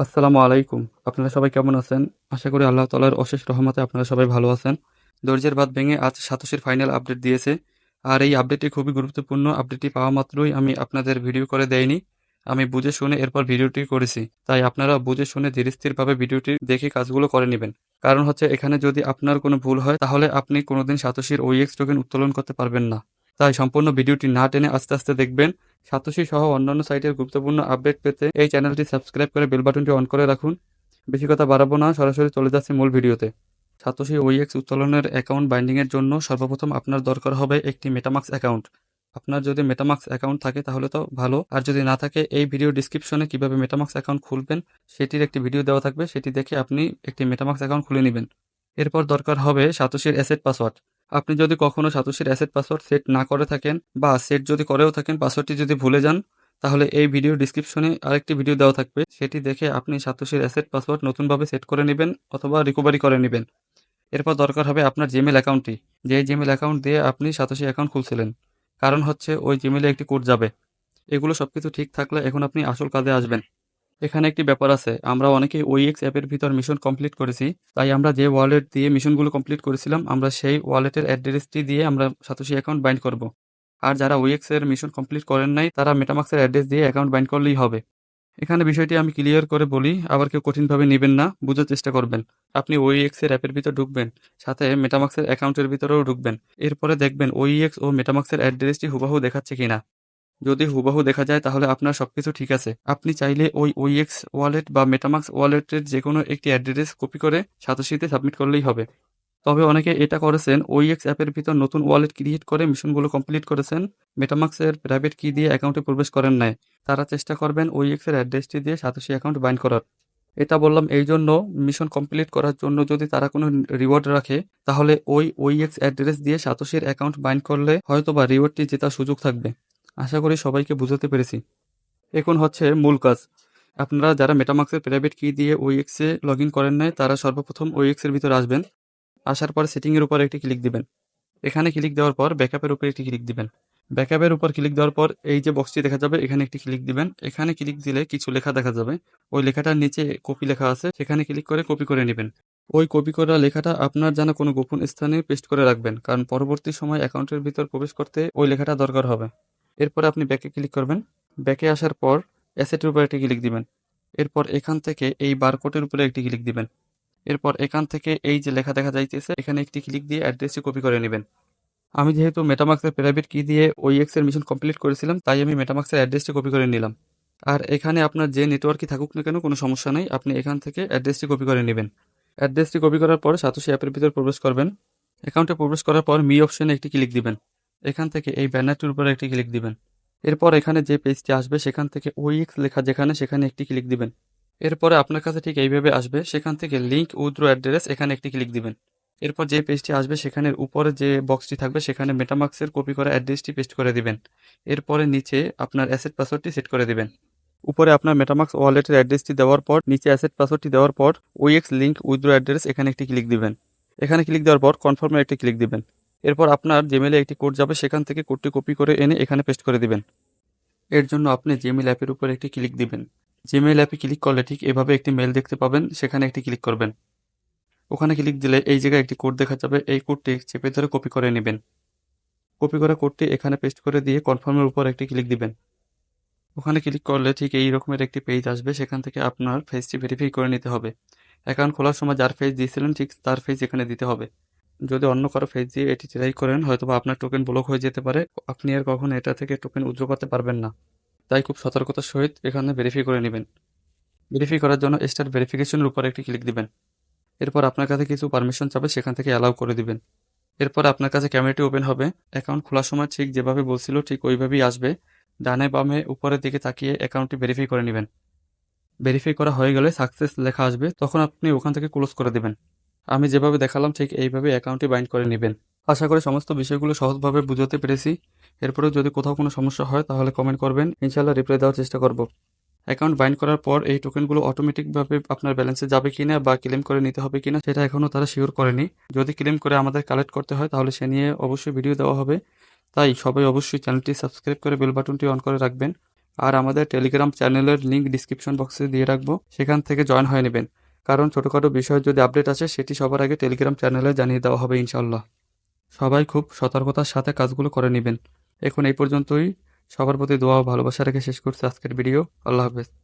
আসসালামু আলাইকুম। আপনারা সবাই কেমন আছেন? আশা করি আল্লাহ তাআলার অশেষ রহমতে আপনারা সবাই ভালো আছেন। ধৈর্যের বাঁধ ভেঙে আজ সাতোশির ফাইনাল আপডেট দিয়েছে। আর এই আপডেটটি খুবই গুরুত্বপূর্ণ। আপডেটটি পাওয়া মাত্রই আমি আপনাদের ভিডিও করে দেইনি। আমি বুঝে শুনে এরপর ভিডিওটি করেছি। তাই আপনারা বুঝে শুনে ধীরস্থিরভাবে ভিডিওটি দেখে কাজগুলো করে নিবেন। কারণ হচ্ছে এখানে যদি আপনার কোনো ভুল হয় তাহলে আপনি কোনোদিন সাতোশির OEX টোকেন উত্তোলন করতে পারবেন না। তাই সম্পূর্ণ ভিডিওটি না টেনে আস্তে আস্তে দেখবেন। সাতোশি সহ অন্যান্য সাইটের গুরুত্বপূর্ণ আপডেট পেতে এই চ্যানেলটি সাবস্ক্রাইব করে বেল বাটনটি অন করে রাখুন। বেশি কথা বাড়াবো না, সরাসরি চলে যাচ্ছি মূল ভিডিওতে। সাতোশি OEX উত্তোলনের অ্যাকাউন্ট বাইন্ডিংয়ের জন্য সর্বপ্রথম আপনার দরকার হবে একটি মেটামাক্স অ্যাকাউন্ট। আপনার যদি মেটামাক্স অ্যাকাউন্ট থাকে তাহলে তো ভালো, আর যদি না থাকে এই ভিডিও ডিসক্রিপশনে কিভাবে মেটামাক্স অ্যাকাউন্ট খুলবেন সেটির একটি ভিডিও দেওয়া থাকবে, সেটি দেখে আপনি একটি মেটামাক্স অ্যাকাউন্ট খুলে নেবেন। এরপর দরকার হবে সাতোশির অ্যাসেট পাসওয়ার্ড। আপনি যদি কখনও সাতোশির অ্যাসেট পাসওয়ার্ড সেট না করে থাকেন বা সেট যদি করেও থাকেন, পাসওয়ার্ডটি যদি ভুলে যান, তাহলে এই ভিডিও ডিসক্রিপশনে আরেকটি ভিডিও দেওয়া থাকবে, সেটি দেখে আপনি সাতোশির অ্যাসেট পাসওয়ার্ড নতুনভাবে সেট করে নেবেন অথবা রিকভারি করে নেবেন। এরপর দরকার হবে আপনার জিমেল অ্যাকাউন্টটি, যে জিমেল অ্যাকাউন্ট দিয়ে আপনি সাতোশি অ্যাকাউন্ট খুলছিলেন। কারণ হচ্ছে ওই জিমেলে একটি কোড যাবে। এগুলো সবকিছু ঠিক থাকলে এখন আপনি আসল কাজে আসবেন। এখানে একটি ব্যাপার আছে, আমরা অনেকেই OEX অ্যাপের ভিতর মিশন কমপ্লিট করেছি। তাই আমরা যে ওয়ালেট দিয়ে মিশনগুলো কমপ্লিট করেছিলাম, আমরা সেই ওয়ালেটের অ্যাড্রেসটি দিয়ে আমরা সাতোশি অ্যাকাউন্ট বাইন্ড করব। আর যারা OEX এর মিশন কমপ্লিট করেন নাই, তারা মেটামাক্সের অ্যাড্রেস দিয়ে অ্যাকাউন্ট বাইন্ড করলেই হবে। এখানে বিষয়টি আমি ক্লিয়ার করে বলি, আবার কেউ কঠিনভাবে নেবেন না, বুঝার চেষ্টা করবেন। আপনি OEX এর অ্যাপের ভিতর ঢুকবেন, সাথে মেটামাক্সের অ্যাকাউন্টের ভিতরেও ঢুকবেন। এরপরে দেখবেন OEX ও মেটামাক্সের অ্যাড্রেসটি হুবহু দেখাচ্ছে কিনা। যদি হুবহু দেখা যায় তাহলে আপনার সবকিছু ঠিক আছে। আপনি চাইলে ওই OEX ওয়ালেট বা মেটামাক্স ওয়ালেটের যেকোনো একটি অ্যাড্রেস কপি করে সাতোশিতে সাবমিট করলেই হবে। তবে অনেকে এটা করেছেন, OEX অ্যাপের ভিতর নতুন ওয়ালেট ক্রিয়েট করে মিশনগুলো কমপ্লিট করেছেন, মেটামাক্সের প্রাইভেট কি দিয়ে অ্যাকাউন্টে প্রবেশ করেন নাই। তারা চেষ্টা করবেন OEX এর অ্যাড্রেসটি দিয়ে সাতোশি অ্যাকাউন্ট বাইন্ড করার। এটা বললাম এই জন্য, মিশন কমপ্লিট করার জন্য যদি তারা কোনো রিওয়ার্ড রাখে, তাহলে ওই OEX অ্যাড্রেস দিয়ে সাতোশির অ্যাকাউন্ট বাইন্ড করলে হয়তোবা রিওয়ার্ডটি জেতার সুযোগ থাকবে। আশা করি সবাইকে বুঝাতে পেরেছি। এখন হচ্ছে মূল কাজ। আপনারা যারা মেটামাক্সের প্রাইভেট কি দিয়ে OEX এ লগ ইন করেন নাই, তারা সর্বপ্রথম OEX এর ভিতরে আসবেন। আসার পর সেটিংয়ের উপর একটি ক্লিক দিবেন। এখানে ক্লিক দেওয়ার পর ব্যাকআপের উপর একটি ক্লিক দিবেন। ব্যাকআপের উপর ক্লিক দেওয়ার পর এই যে বক্সটি দেখা যাবে, এখানে একটি ক্লিক দিবেন। এখানে ক্লিক দিলে কিছু লেখা দেখা যাবে। ওই লেখাটার নিচে কপি লেখা আছে, সেখানে ক্লিক করে কপি করে নেবেন। ওই কপি করা লেখাটা আপনার জানা কোনো গোপন স্থানে পেস্ট করে রাখবেন, কারণ পরবর্তী সময় অ্যাকাউন্টের ভিতর প্রবেশ করতে ওই লেখাটা দরকার হবে। এরপরে আপনি ব্যাকে ক্লিক করবেন। ব্যাকে আসার পর অ্যাসেটের উপর একটি ক্লিক দিবেন। এরপর এখান থেকে এই বারকোডের উপরে একটি ক্লিক দিবেন। এরপর এখান থেকে এই যে লেখা দেখা যাইতেছে, এখানে একটি ক্লিক দিয়ে অ্যাড্রেসটি কপি করে নেবেন। আমি যেহেতু মেটামাক্সের প্রাইভেট কি দিয়ে OEX এর মিশন কমপ্লিট করেছিলাম, তাই আমি মেটামাক্সের অ্যাড্রেসটি কপি করে নিলাম। আর এখানে আপনার যে নেটওয়ার্কই থাকুক না কেন, কোনো সমস্যা নেই, আপনি এখান থেকে অ্যাড্রেসটি কপি করে নেবেন। অ্যাড্রেসটি কপি করার পর সাতোশি অ্যাপের ভিতর প্রবেশ করবেন। অ্যাকাউন্টে প্রবেশ করার পর মি অপশনে একটি ক্লিক দিবেন। এখান থেকে এই ব্যানারটির উপরে একটি ক্লিক দিবেন। এরপর এখানে যে পেজটি আসবে, সেখান থেকে OEX লেখা যেখানে, সেখানে একটি ক্লিক দিবেন। এরপরে আপনার কাছে ঠিক এইভাবে আসবে, সেখান থেকে লিঙ্ক উইথড্র অ্যাড্রেস, এখানে একটি ক্লিক দিবেন। এরপর যে পেজটি আসবে, সেখানের উপরে যে বক্সটি থাকবে, সেখানে মেটামাক্সের কপি করা অ্যাড্রেসটি পেস্ট করে দিবেন। এরপরে নিচে আপনার অ্যাসেট পাসওয়ার্ডটি সেট করে দিবেন। উপরে আপনার মেটামাক্স ওয়ালেটের অ্যাড্রেসটি দেওয়ার পর নিচে অ্যাসেট পাসওয়ার্ডটি দেওয়ার পর OEX লিঙ্ক উইথড্র অ্যাড্রেস, এখানে একটি ক্লিক দিবেন। এখানে ক্লিক দেওয়ার পর কনফার্মে একটি ক্লিক দিবেন। এরপর আপনার জিমেলে একটি কোড যাবে, সেখান থেকে কোডটি কপি করে এনে এখানে পেস্ট করে দিবেন। এর জন্য আপনি জিমেল অ্যাপের উপর একটি ক্লিক দিবেন। জিমেল অ্যাপে ক্লিক করলে ঠিক এভাবে একটি মেল দেখতে পাবেন, সেখানে একটি ক্লিক করবেন। ওখানে ক্লিক দিলে এই জায়গায় একটি কোড দেখা যাবে, এই কোডটি চেপে ধরে কপি করে নেবেন। কপি করা কোডটি এখানে পেস্ট করে দিয়ে কনফার্মের উপর একটি ক্লিক দিবেন। ওখানে ক্লিক করলে ঠিক এই রকমের একটি পেজ আসবে, সেখান থেকে আপনার ফেসটি ভেরিফাই করে নিতে হবে। অ্যাকাউন্ট খোলার সময় যার ফেস দিয়েছিলেন ঠিক তার ফেস এখানে দিতে হবে। যদি অন্য কারো ফেস দিয়ে এটি ট্রাই করেন, হয়তোবা আপনার টোকেন ব্লক হয়ে যেতে পারে, আপনি আর কখনো এটা থেকে টোকেন উইথড্র করতে পারবেন না। তাই খুব সতর্কতার সহিত এখানে ভেরিফাই করে নেবেন। ভেরিফাই করার জন্য স্টার্ট ভেরিফিকেশনের উপর একটি ক্লিক দিবেন। এরপর আপনার কাছে কিছু পারমিশন চাবে, সেখান থেকে অ্যালাউ করে দিবেন। এরপর আপনার কাছে ক্যামেরাটি ওপেন হবে। অ্যাকাউন্ট খোলার সময় ঠিক যেভাবে বলছিল ঠিক ওইভাবেই আসবে। ডানে বামে উপরের দিকে তাকিয়ে অ্যাকাউন্টটি ভেরিফাই করে নেবেন। ভেরিফাই করা হয়ে গেলে সাকসেস লেখা আসবে, তখন আপনি ওখান থেকে ক্লোজ করে দেবেন। আমি যেভাবে দেখালাম ঠিক এইভাবে অ্যাকাউন্টটি বাইন্ড করে নেবেন। আশা করি সমস্ত বিষয়গুলো সহজভাবে বুঝাতে পেরেছি। এরপরেও যদি কোথাও কোনো সমস্যা হয় তাহলে কমেন্ট করবেন, ইনশাআল্লাহ রিপ্লাই দেওয়ার চেষ্টা করব। অ্যাকাউন্ট বাইন্ড করার পর এই টোকেনগুলো অটোমেটিকভাবে আপনার ব্যালেন্সে যাবে কিনা বা ক্লেম করে নিতে হবে কিনা, সেটা এখনও তারা শিওর করেনি। যদি ক্লেম করে আমাদের কালেক্ট করতে হয় তাহলে সে নিয়ে অবশ্যই ভিডিও দেওয়া হবে। তাই সবাই অবশ্যই চ্যানেলটি সাবস্ক্রাইব করে বেল বাটনটি অন করে রাখবেন। আর আমাদের টেলিগ্রাম চ্যানেলের লিঙ্ক ডিসক্রিপশন বক্সে দিয়ে রাখবো, সেখান থেকে জয়েন হয়ে নেবেন। কারণ ছোটোখাটো বিষয়ের যদি আপডেট আসে সেটি সবার আগে টেলিগ্রাম চ্যানেলে জানিয়ে দেওয়া হবে ইনশাল্লাহ। সবাই খুব সতর্কতার সাথে কাজগুলো করে নেবেন। এখন এই পর্যন্তই। সবার প্রতি দোয়া ও ভালোবাসা রেখে শেষ করছি আজকের ভিডিও। আল্লাহ হাফেজ।